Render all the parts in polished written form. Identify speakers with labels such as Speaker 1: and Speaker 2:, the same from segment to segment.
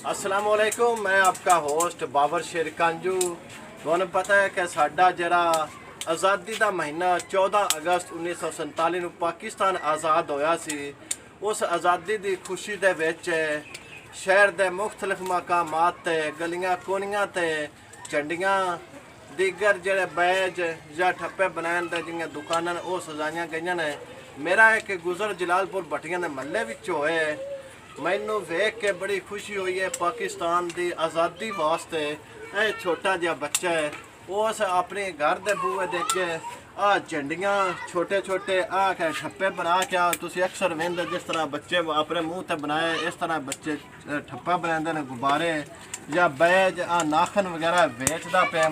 Speaker 1: अस्सलाम वालेकुम, मैं आपका होस्ट बाबर शेर कांजू। तुहानू पता है कि साडा जरा आज़ादी का महीना 14 अगस्त 1947 ਨੂੰ पाकिस्तान आज़ाद होया सी। उस आज़ादी की खुशी दे विच शहर के मुख्तलिफ मकामात ते गलियां कोनियां ते झंडियां दीगर जेड़े बैज या ठप्पे बनाने दे जियां दुकानां वो सजाइयां गई ने। मेरा एक गुजर जलालपुर भट्टियां के महल्ले विच होए। मैनू वेख के बड़ी खुशी हुई है। पाकिस्तान की आज़ादी वास्ते यह छोटा जिहा बच्चा है, उस अपने घर के बूहे देखे आ झंडियां छोटे छोटे आ ठप्पे बना के तुम अक्सर वेंदे जिस तरह बच्चे अपने मूँह से बनाए, इस तरह बच्चे ठप्पा बनाते हैं गुब्बारे या बैज आ नाखन वगैरह बेचता पे।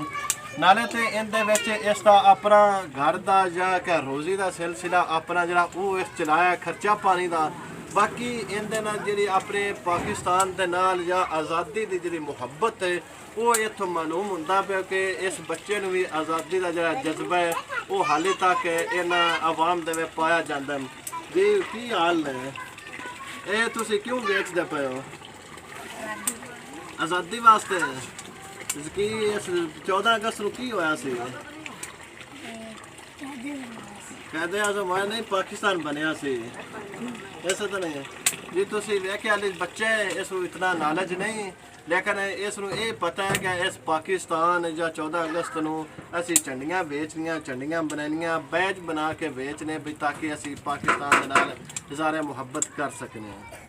Speaker 1: नाले तो इनके इसका अपना घर का या क्या रोज़ी का सिलसिला अपना जरा वो इस चलाया खर्चा पानी का। बाकी इनके नाल जी अपने पाकिस्तान के नाल या आज़ादी की जी मुहब्बत है वो इतों मालूम होता पे कि इस बच्चे भी आज़ादी का जरा जज्बा है वो हाले तक इन्ह आवाम दे पाया जाता है। जी की हाल ने ये तुम क्यों बेचते पे हो? आज़ादी वास्ते कि इस 14 अगस्त को की होया सी? कहते आज़म होया नहीं, पाकिस्तान बनया सी। ऐसा तो नहीं जी, तुम वेख्या बच्चे इस इतना नॉलेज नहीं, लेकिन इसनों ये पता है कि इस पाकिस्तान या 14 अगस्त को असी झंडियां बेचनियां, झंडियां बनानियां, बैज बना के बेचने भी ताकि असी पाकिस्तान के नाल इज़हारे मुहब्बत कर सकने।